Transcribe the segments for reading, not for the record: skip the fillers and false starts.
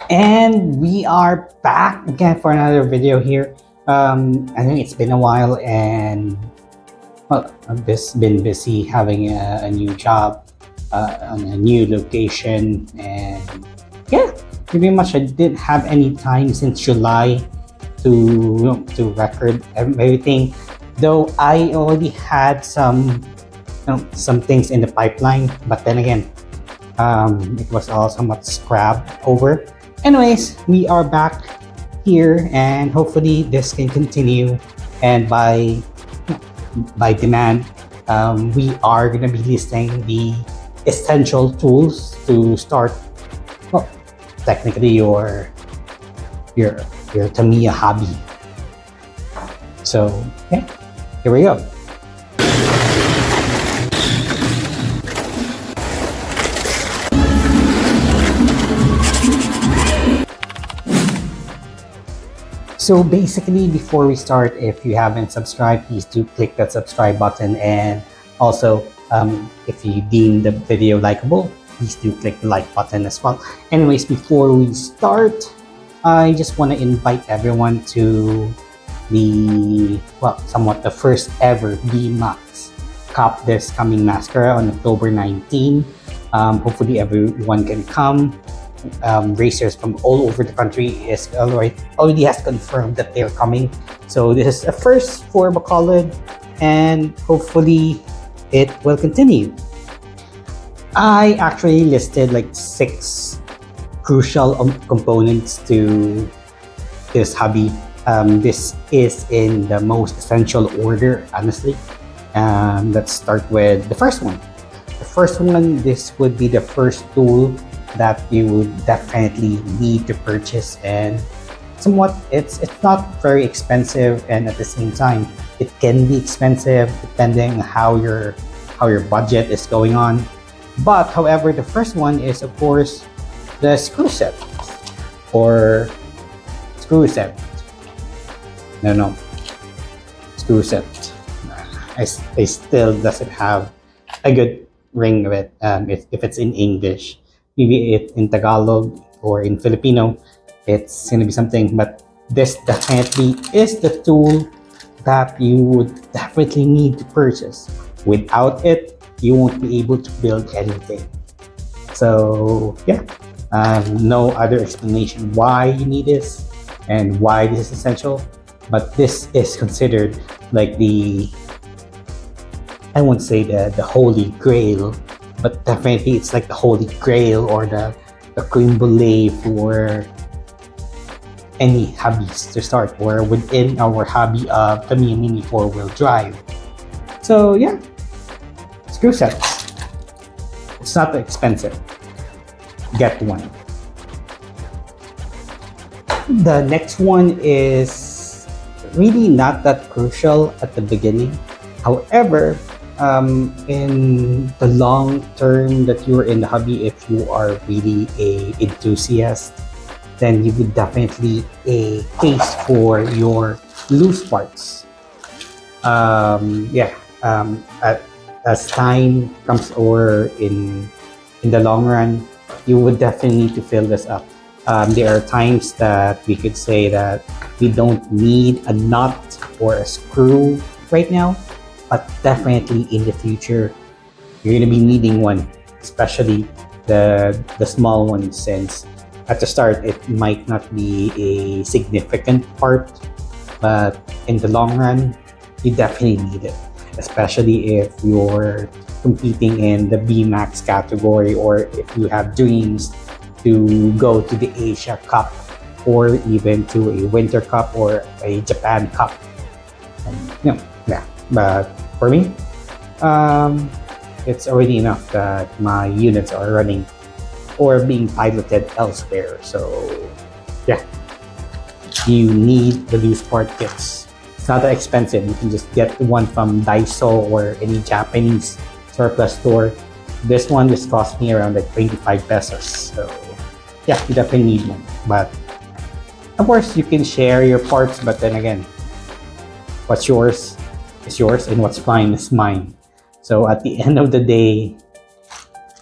And we are back again for another video here. I think it's been a while, and well, I've just been busy having a new job on a new location, and yeah, pretty much I didn't have any time since July to record everything. Though I already had some things in the pipeline, but then again, it was all somewhat scrapped over. Anyways, we are back here, and hopefully this can continue. And by demand, we are gonna be listing the essential tools to start. Well, technically your Tamiya hobby. So yeah, here we go. So basically, before we start, if you haven't subscribed, please do click that subscribe button. And also, if you deem the video likable, please do click the like button as well. Anyways, before we start, I just want to invite everyone to somewhat the first ever BMAX Cup this coming Mascara on October 19. Hopefully everyone can come. Racers from all over the country already has confirmed that they're coming. So this is a first for Bacolod, and hopefully it will continue. I actually listed like 6 crucial components to this hobby. This is in the most essential order, honestly. Let's start with the first one. The first one, this would be the first tool that you would definitely need to purchase, and somewhat it's not very expensive, and at the same time it can be expensive depending on how your budget is going on. But however, the first one is of course the screw set or screw set. No, screw set. I still doesn't have a good ring of it. If it's in English. Maybe it in Tagalog or in Filipino, it's gonna be something, but this definitely is the tool that you would definitely need to purchase. Without it, you won't be able to build anything. So yeah, no other explanation why you need this and why this is essential, but this is considered like I won't say the holy grail, but definitely it's like the holy grail or the creme brulee for any hobbies to start, or within our hobby of Tamiya Mini 4-wheel drive. So yeah, screw sets. It's not expensive. Get one. The next one is really not that crucial at the beginning. However, in the long term that you're in the hobby, if you are really a enthusiast, then you would definitely a case for your loose parts. As time comes over in the long run, you would definitely need to fill this up. There are times that we could say that we don't need a nut or a screw right now, but definitely in the future you're going to be needing one, especially the small one, since at the start it might not be a significant part, but in the long run you definitely need it, especially if you're competing in the BMAX category, or if you have dreams to go to the Asia Cup or even to a Winter Cup or a Japan Cup. But for me, it's already enough that my units are running or being piloted elsewhere. So yeah, you need the loose part kits. It's not that expensive. You can just get one from Daiso or any Japanese surplus store. This one just cost me around like 25 pesos. So yeah, you definitely need one. But of course, you can share your parts, but then again, what's yours is yours, and what's mine is mine. So at the end of the day,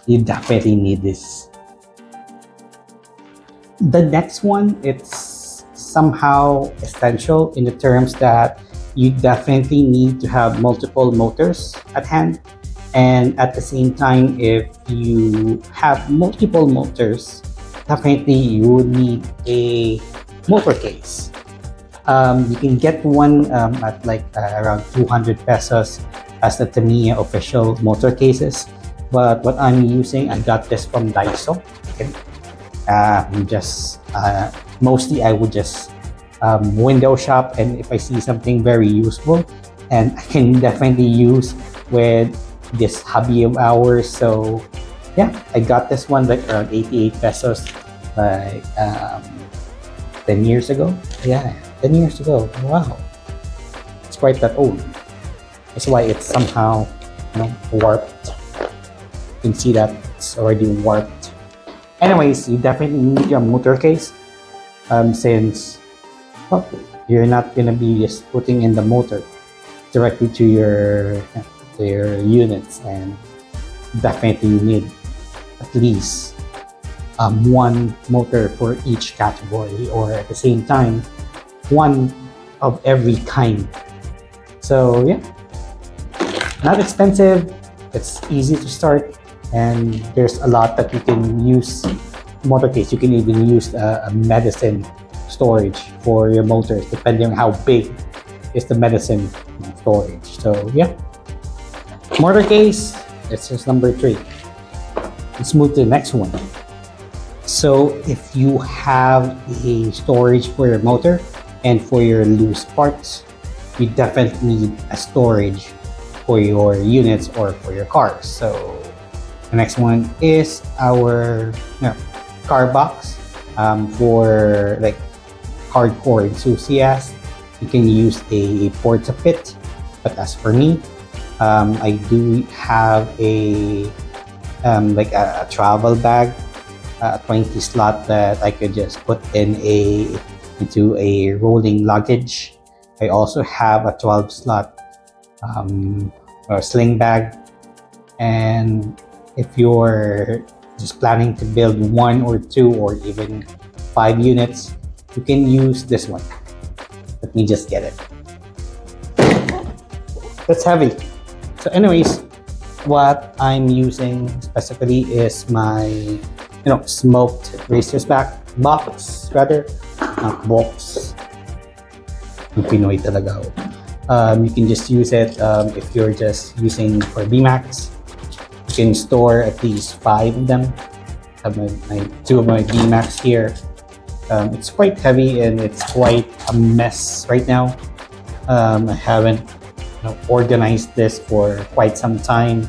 you definitely need this. The next one, it's somehow essential in the terms that you definitely need to have multiple motors at hand. And at the same time, if you have multiple motors, definitely you would need a motor case. You can get one at like around 200 pesos as the Tamiya official motor cases. But what I'm using, I got this from Daiso. Okay. Just mostly I would just window shop, and if I see something very useful and I can definitely use with this hobby of ours. So yeah, I got this one like around 88 pesos like 10 years ago. Yeah, 10 years ago. Wow, it's quite that old. That's why it's somehow, warped. You can see that it's already warped. Anyways, you definitely need your motor case since you're not gonna be just putting in the motor directly to your units, and definitely you need at least one motor for each category, or at the same time one of every kind. So yeah, not expensive, it's easy to start, and there's a lot that you can use. Motor case, you can even use a medicine storage for your motors, depending on how big is the medicine storage. So yeah, motor case, this is number 3. Let's move to the next one. So if you have a storage for your motor and for your loose parts, you definitely need a storage for your units or for your cars. So the next one is our car box. For like hardcore enthusiasts, you can use a porta pit, but as for me, I do have a like a travel bag, a 20 slot that I could just put into a rolling luggage. I also have a 12 slot or sling bag, and if you're just planning to build 1 or 2 or even 5 units, you can use this one. Let me just get it. That's heavy. So anyways, what I'm using specifically is my smoked racer's back box, rather, not box. Yung Pinoy talaga ako. You can just use it if you're just using for BMAX. You can store at least 5 of them. I have my 2 of my BMAX here. It's quite heavy and it's quite a mess right now. I haven't organized this for quite some time.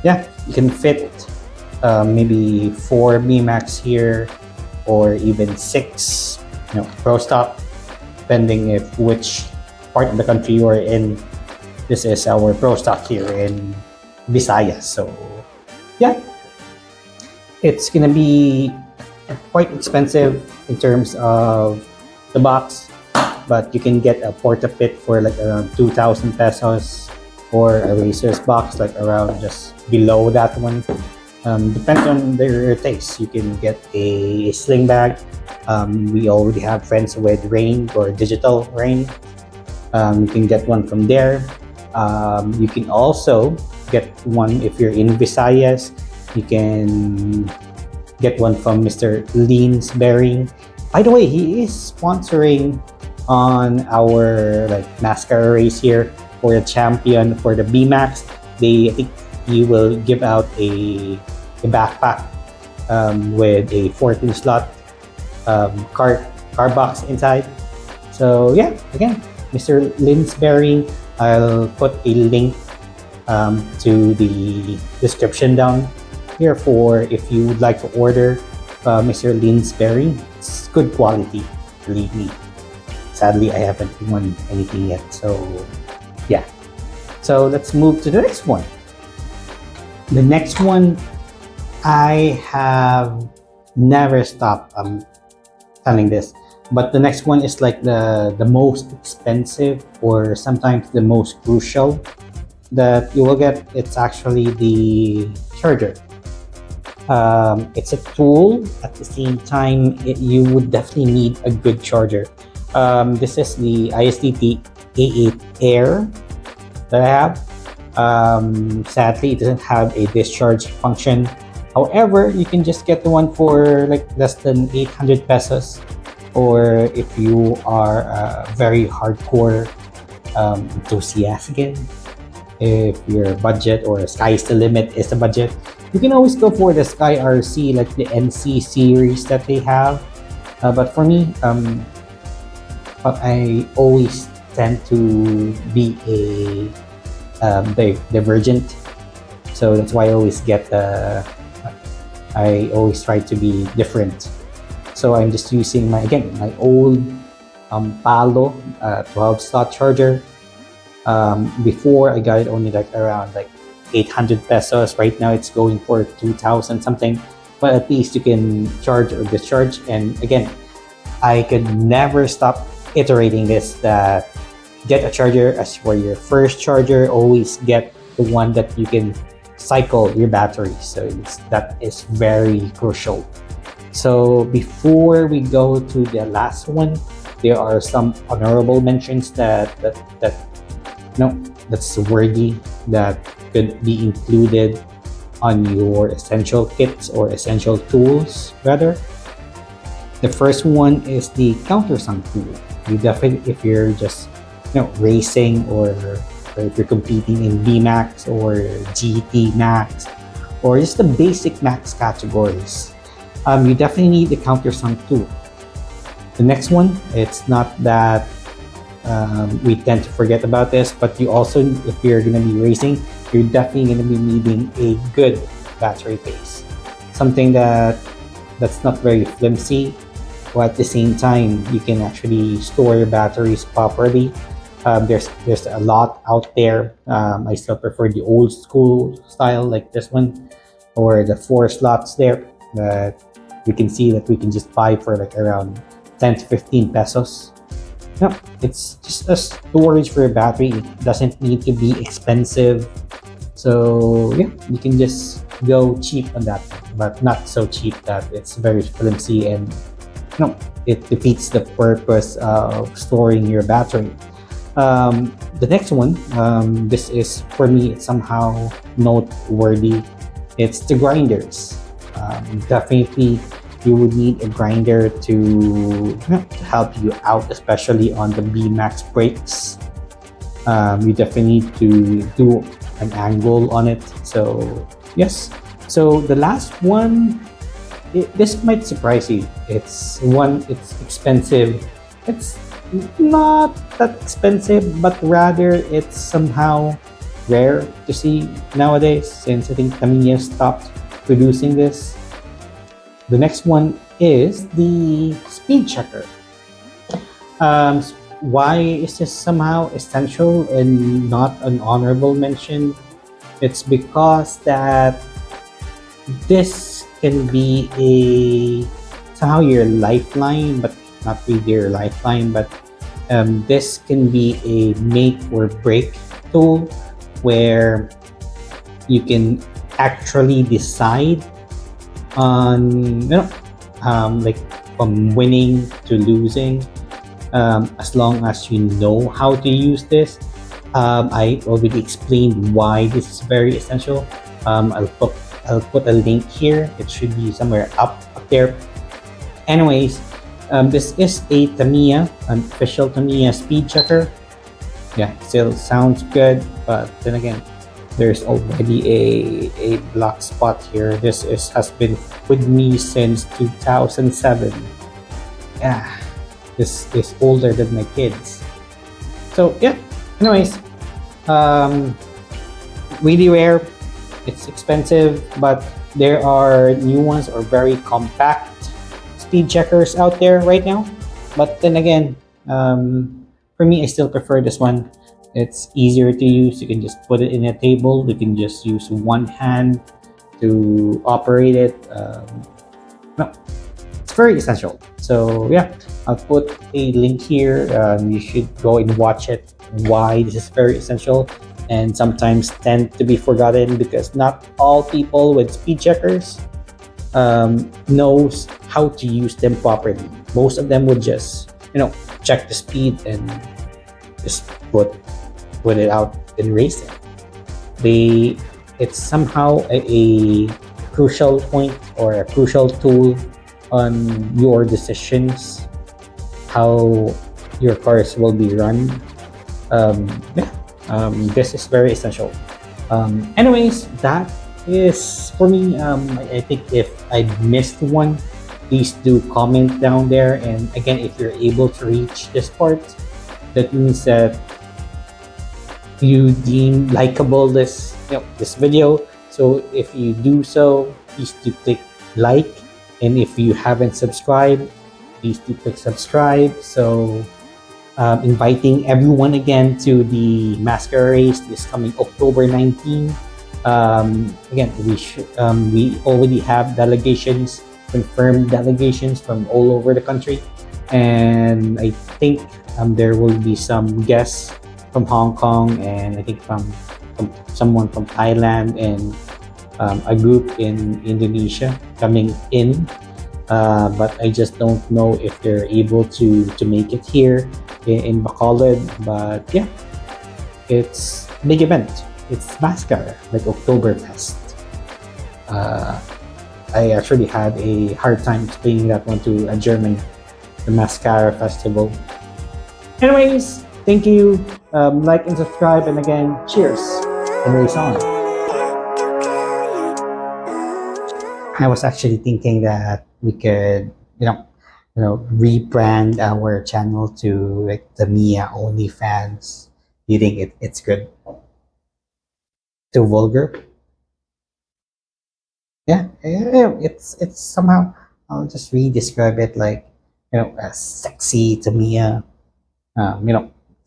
Yeah, you can fit maybe 4 BMAX here, or even 6 Pro Stock, depending if which part of the country you are in. This is our Pro Stock here in Visayas. So yeah, it's gonna be quite expensive in terms of the box, but you can get a porta pit for like around 2,000 pesos, or a racer's box like around just below that one. Depends on their taste. You can get a sling bag. We already have friends with Rain or Digital Rain. You can get one from there. You can also get one if you're in Visayas. You can get one from Mr. Lynz Bering. By the way, he is sponsoring on our NASCAR race here for the champion for the BMAX. I think he will give out a backpack with a 14 slot car box inside. So yeah, again, Mr. Lynz Bering, I'll put a link to the description down here for if you would like to order Mr. Lynz Bering. It's good quality, believe me. Sadly, I haven't won anything yet, so yeah. So let's move to the next one. The next one, I have never stopped telling this, but the next one is like the most expensive, or sometimes the most crucial that you will get. It's actually the charger. It's a tool. At the same time, you would definitely need a good charger. This is the ISDT A8 Air that I have. Sadly, it doesn't have a discharge function. However, you can just get the one for like less than 800 pesos. Or if you are very hardcore enthusiast again, if your budget or sky's the limit is the budget, you can always go for the Sky RC, like the NC series that they have. But for me, I always tend to be a divergent, so that's why I always get I always try to be different. So I'm just using my old Palo 12 slot charger. Before I got it only like around like 800 pesos. Right now it's going for 2,000 something, but at least you can charge or discharge. And again, I could never stop iterating this, that get a charger as for your first charger. Always get the one that you can cycle your battery. So that is very crucial. So before we go to the last one, there are some honorable mentions that's worthy, that could be included on your essential kits or essential tools rather. The first one is the countersunk tool. You definitely, if you're just racing, or if you're competing in BMAX or GT Max or just the basic max categories, you definitely need the countersunk tool. The next one, it's not that we tend to forget about this, but you also, if you're going to be racing, you're definitely going to be needing a good battery case, something that's not very flimsy, but at the same time you can actually store your batteries properly. There's a lot out there. I still prefer the old school style like this one, or the 4 slots there that we can see that we can just buy for like around 10 to 15 pesos. No, it's just a storage for your battery. It doesn't need to be expensive. So yeah, you can just go cheap on that, but not so cheap that it's very flimsy and it defeats the purpose of storing your battery. The next one, this is for me, it's somehow noteworthy. It's the grinders. Definitely you would need a grinder to help you out, especially on the BMAX brakes. You definitely need to do an angle on it. So yes. So the last one, this might surprise you. It's expensive. It's not that expensive, but rather it's somehow rare to see nowadays, since I think Tamiya stopped producing this. The next one is the speed checker. Why is this somehow essential and not an honorable mention? It's because that this can be somehow your lifeline, but not really your lifeline, but this can be a make or break tool where you can actually decide on like from winning to losing, as long as you know how to use this. I already explained why this is very essential. I'll put a link here. It should be somewhere up there. Anyways, this is a Tamiya, an official Tamiya speed checker. Yeah, still sounds good, but then again, there's already a black spot here. This has been with me since 2007. Yeah, this is older than my kids. So yeah, anyways, really rare. It's expensive, but there are new ones or very compact speed checkers out there right now. But then again, for me, I still prefer this one. It's easier to use. You can just put it in a table. You can just use one hand to operate it. It's very essential. So yeah, I'll put a link here. You should go and watch it. Why this is very essential and sometimes tend to be forgotten, because not all people with speed checkers knows how to use them properly. Most of them would just, check the speed and just put it out and race it. It's somehow a crucial point or a crucial tool on your decisions, how your cars will be run. Yeah, this is very essential. Anyways, that is for me. I think if I missed one, please do comment down there. And again, if you're able to reach this part, that means that you deem likable this video. So if you do so, please do click like, and if you haven't subscribed, please do click subscribe. So inviting everyone again to the mascara race this coming October 19. Again, we already have delegations, confirmed delegations from all over the country, and I think there will be some guests from Hong Kong, and I think from someone from Thailand, and a group in Indonesia coming in. But I just don't know if they're able to make it here in Bacolod. But yeah, it's a big event. It's mascara, like Oktoberfest. I actually had a hard time explaining that one to a German, the mascara festival. Anyways, thank you. Like and subscribe, and again, cheers and race on. I was actually thinking that we could, rebrand our channel to like Tamiya OnlyFans. Do you think it's good? Too vulgar? Yeah, it's somehow. I'll just re-describe it like, a sexy Tamiya.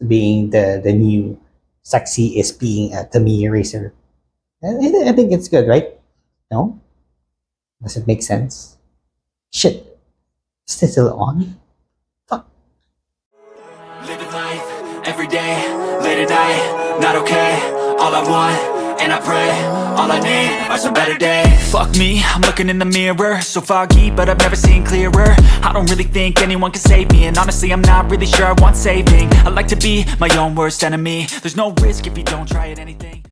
Being the new sexy is being a Tamiya racer. I think it's good, right? No? Does it make sense? Shit. Is this still on? Fuck. Living life, every day, late at night, not okay. All I want, and I pray, all I need are some better days. Fuck me, I'm looking in the mirror, so foggy, but I've never seen clearer. I don't really think anyone can save me, and honestly I'm not really sure I want saving. I like to be my own worst enemy. There's no risk if you don't try at anything.